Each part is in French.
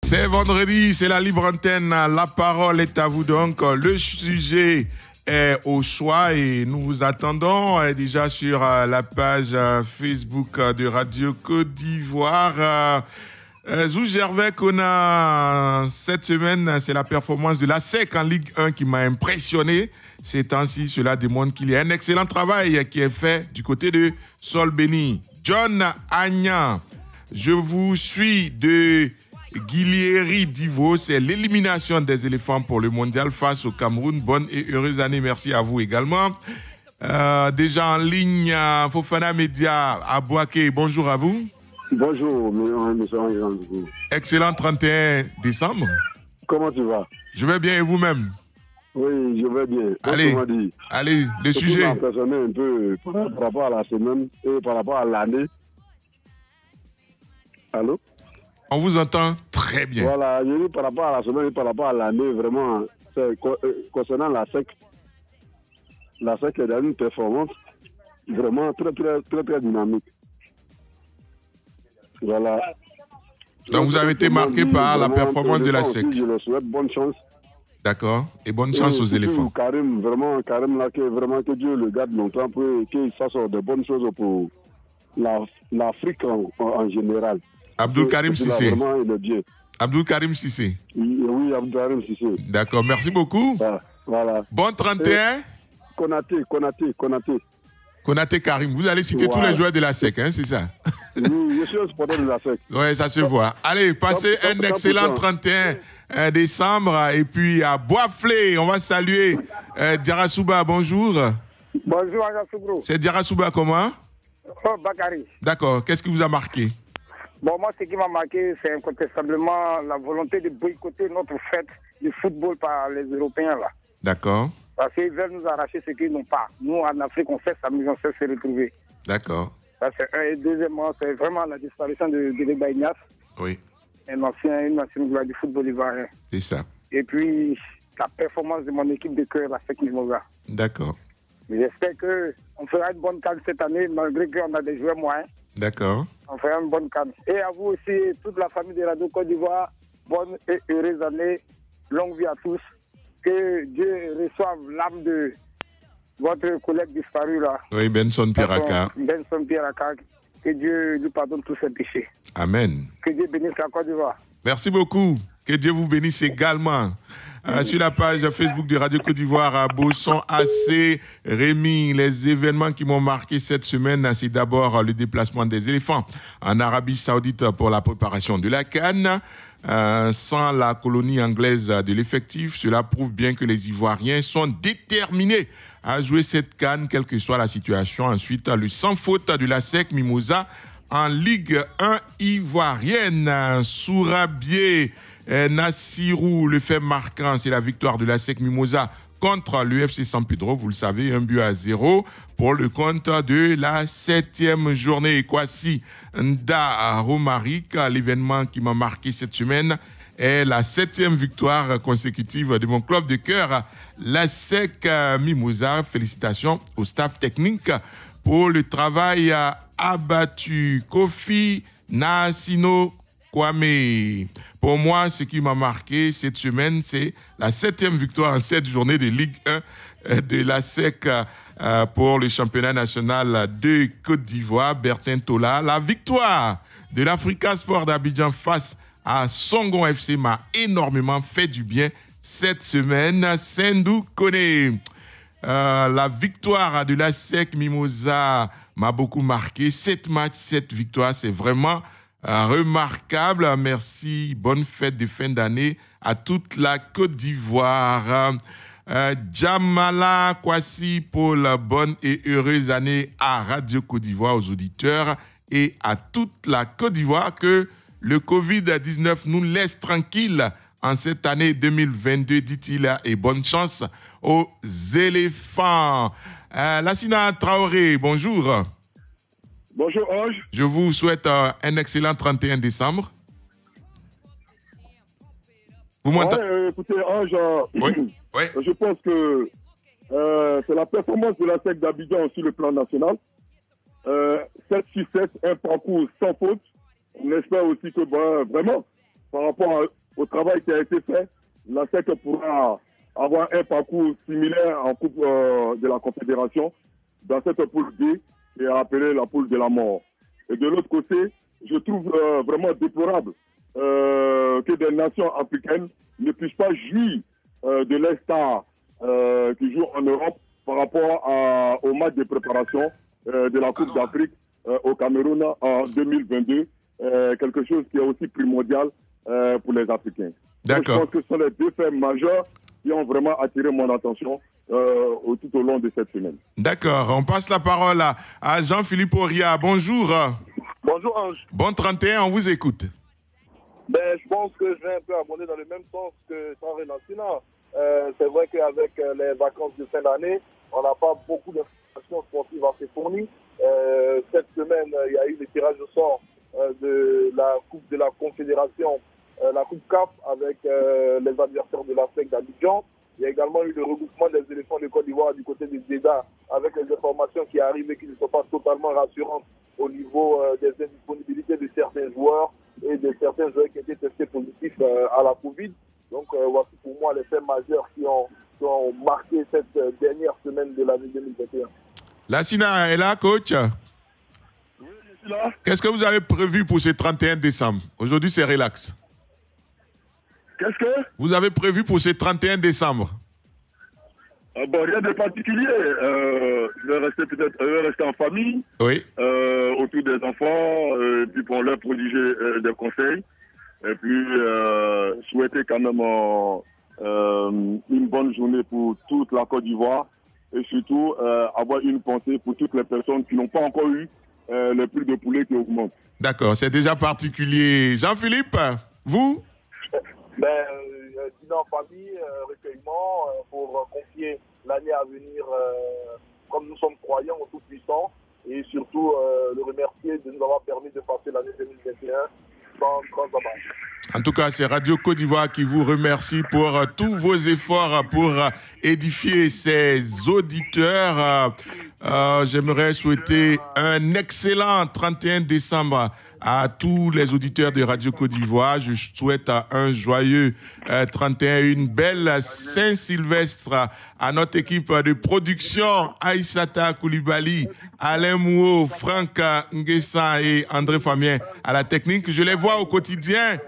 C'est vendredi, c'est la libre antenne. La parole est à vous donc. Le sujet est au choix et nous vous attendons déjà sur la page Facebook de Radio Côte d'Ivoire. Zou Gervais qu'on a cette semaine, c'est la performance de la SEC en Ligue 1 qui m'a impressionné. Ces temps-ci, cela démontre qu'il y a un excellent travail qui est fait du côté de Solbeni. John Agnan, je vous suis de Guilieri Divo, c'est l'élimination des éléphants pour le mondial face au Cameroun. Bonne et heureuse année, merci à vous également. Déjà en ligne, Fofana Média à Boaké, bonjour à vous. Bonjour, monsieur. Excellent 31 décembre. Comment tu vas? Je vais bien et vous-même? Oui, je vais bien. Allez, le sujet. Je m'impressionner un peu par rapport à la semaine et par rapport à l'année. Allô? On vous entend très bien. Voilà, je dis par rapport à la semaine et par rapport à l'année, vraiment, concernant la SEC. La SEC est dans une performance vraiment très dynamique. Voilà. Donc vous avez été marqué par la performance de la SEC. Je le souhaite bonne chance. D'accord. Et bonne chance aux éléphants. Karim là, que Dieu le garde longtemps pour qu'il fasse de bonnes choses pour l'Afrique en général. Abdul Karim Sissé. Vraiment, il est bien. Abdul Karim Sissé. Oui, Abdul Karim Sissé. D'accord, merci beaucoup. Voilà. Bon 31. Konaté Karim. Vous allez citer tous les joueurs de la SEC, hein, c'est ça? Oui, je suis un supporter de la SEC. Oui, ça se voit. Allez, passez un excellent 31 décembre. Et puis à Boisflé, on va saluer Diarasouba. Bonjour. Bonjour, Agasoubro. C'est Diarasouba comment? Oh, Bakary. D'accord. Qu'est-ce qui vous a marqué? Bon, moi, ce qui m'a marqué, c'est incontestablement la volonté de boycotter notre fête du football par les Européens, là. D'accord. Parce qu'ils veulent nous arracher ce qu'ils n'ont pas. Nous, en Afrique, on sait s'amuser, on sait se retrouver. D'accord. Ça, c'est un. Et deuxièmement, c'est vraiment la disparition de Dédé Ignace. Oui. Une ancienne gloire du football ivoirien. C'est ça. Et puis, la performance de mon équipe de cœur, la SEC Mimosa. D'accord. J'espère qu'on fera une bonne canne cette année, malgré qu'on a des joueurs moyens. D'accord. On fera une bonne canne. Et à vous aussi, toute la famille de Radio Côte d'Ivoire, bonne et heureuse année, longue vie à tous. Que Dieu reçoive l'âme de votre collègue disparu là. Oui, Benson Pierraka. Benson Pierraka. Que Dieu lui pardonne tous ses péchés. Amen. Que Dieu bénisse la Côte d'Ivoire. Merci beaucoup. Que Dieu vous bénisse également. Sur la page Facebook de Radio Côte d'Ivoire à Bosson, AC, Rémi, les événements qui m'ont marqué cette semaine, c'est d'abord le déplacement des éléphants en Arabie Saoudite pour la préparation de la CAN. Sans la colonie anglaise de l'effectif, cela prouve bien que les Ivoiriens sont déterminés à jouer cette CAN, quelle que soit la situation. Ensuite, le sans faute de la SEC Mimosa en Ligue 1 ivoirienne. Sourabié Nassirou, le fait marquant, c'est la victoire de la SEC Mimosa contre l'UFC San Pedro. Vous le savez, 1-0 pour le compte de la 7e journée. Kwasi Nda Romaric, l'événement qui m'a marqué cette semaine, est la 7e victoire consécutive de mon club de cœur, la SEC Mimosa. Félicitations au staff technique pour le travail abattu. Kofi Nassino Kwame. Pour moi, ce qui m'a marqué cette semaine, c'est la 7e victoire en 7 journées de Ligue 1 de la SEC pour le championnat national de Côte d'Ivoire. Bertin Tola. La victoire de l'Africa Sport d'Abidjan face à Songon FC m'a énormément fait du bien cette semaine. Sendou Kone. La victoire de la SEC Mimosa m'a beaucoup marqué. 7 matchs, 7 victoires, c'est vraiment remarquable. Merci. Bonne fête de fin d'année à toute la Côte d'Ivoire. Jamala Kwasi pour la bonne et heureuse année à Radio Côte d'Ivoire, aux auditeurs et à toute la Côte d'Ivoire. Que le Covid-19 nous laisse tranquilles en cette année 2022, dit-il, et bonne chance aux éléphants. Lassina Traoré, bonjour. Bonjour, Ange. Je vous souhaite un excellent 31 décembre. Vous m'entendez? Écoutez, Ange, oui. Je pense que c'est la performance de la SEC d'Abidjan sur le plan national. 7-6-7, un parcours sans faute. On espère aussi que, vraiment, par rapport au travail qui a été fait, la SEC pourra avoir un parcours similaire en Coupe de la Confédération dans cette poule D et appelée la poule de la mort. Et de l'autre côté, je trouve vraiment déplorable que des nations africaines ne puissent pas jouir de leurs stars qui jouent en Europe par rapport au match de préparation de la Coupe d'Afrique au Cameroun en 2022. Quelque chose qui est aussi primordial pour les Africains. D'accord. Je pense que ce sont les deux faits majeurs qui ont vraiment attiré mon attention tout au long de cette semaine. D'accord. On passe la parole à Jean-Philippe Oria. Bonjour. Bonjour Ange. Bon 31, on vous écoute. Je pense que je vais un peu abonder dans le même sens que Sarah Lassina. C'est vrai qu'avec les vacances de fin d'année, on n'a pas beaucoup d'informations sportives assez fournies. Cette semaine, il y a eu le tirage au sort de la Coupe de la Confédération, la Coupe CAF avec les adversaires de la SEC d'Abidjan. Il y a également eu le regroupement des éléphants de Côte d'Ivoire du côté des DEDA avec les informations qui arrivent et qui ne sont pas totalement rassurantes au niveau des indisponibilités de certains joueurs et de certains joueurs qui étaient testés positifs à la Covid. Donc voici pour moi les faits majeurs qui ont marqué cette dernière semaine de l'année 2021. Lassina est là, coach? Oui, je suis là. Qu'est-ce que vous avez prévu pour ce 31 décembre? Aujourd'hui, c'est relax. Qu'est-ce que vous avez prévu pour ce 31 décembre? Rien de particulier. Je vais rester en famille, oui. Autour des enfants, puis pour leur prodiguer des conseils. Et puis souhaiter quand même une bonne journée pour toute la Côte d'Ivoire. Et surtout avoir une pensée pour toutes les personnes qui n'ont pas encore eu le prix de poulet qui augmente. D'accord, c'est déjà particulier. Jean-Philippe, vous? Dîner en famille, recueillement, pour confier l'année à venir, comme nous sommes croyants au Tout-Puissant, et surtout le remercier de nous avoir permis de passer l'année 2021 sans dommage. En tout cas, c'est Radio Côte d'Ivoire qui vous remercie pour tous vos efforts pour édifier ses auditeurs. J'aimerais souhaiter un excellent 31 décembre à tous les auditeurs de Radio Côte d'Ivoire. Je souhaite un joyeux 31, une belle Saint-Sylvestre à notre équipe de production, Aïssata Koulibaly, Alain Mouo, Franck Nguessa et André Famien à la technique. Je les vois au quotidien.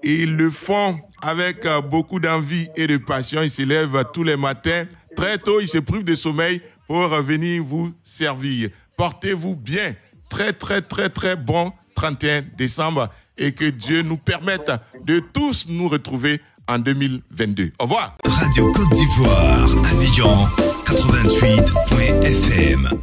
Ils le font avec beaucoup d'envie et de passion. Ils se lèvent tous les matins. Très tôt, ils se privent de sommeil pour venir vous servir. Portez-vous bien. Très, très, très, très bon 31 décembre et que Dieu nous permette de tous nous retrouver en 2022. Au revoir. Radio Côte d'Ivoire, Abidjan 88.fm.